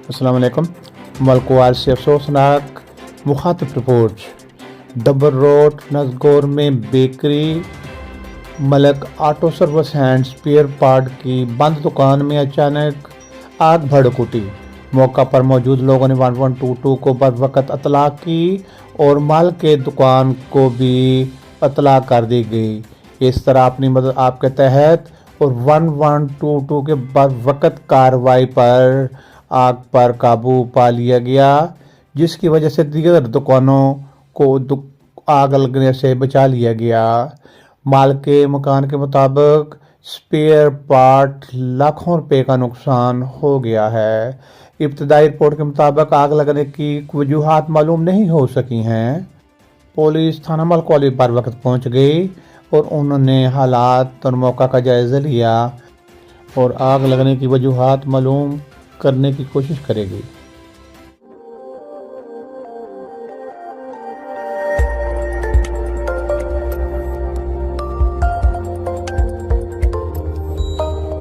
अस्सलाम वालेकुम। मलकुवार से अफसोसनाक मुखातिब रिपोर्ट। डबर रोड नजगोर में बेकरी मलक auto service hand spare part की बंद दुकान में अचानक आग भड़क उठी। मौका पर मौजूद लोगों ने 1122 को बरवकत इत्तला की और माल के दुकान को भी इत्तला कर दी गई। इस तरह अपनी मदद आपके तहत और 1122 के बरवकत कार्रवाई पर आग पर काबू पा लिया गया, जिसकी वजह से दीगर दुकानों को आग लगने से बचा लिया गया। माल के मकान के मुताबिक स्पेयर पार्ट लाखों रुपए का नुकसान हो गया है। इब्तदाई रिपोर्ट के मुताबिक आग लगने की वजूहात मालूम नहीं हो सकी हैं। पुलिस थाना मलकोली पर वक्त पहुंच गई और उन्होंने हालात और मौका का जायजा लिया और आग लगने की वजूहात मालूम करने की कोशिश करेगी।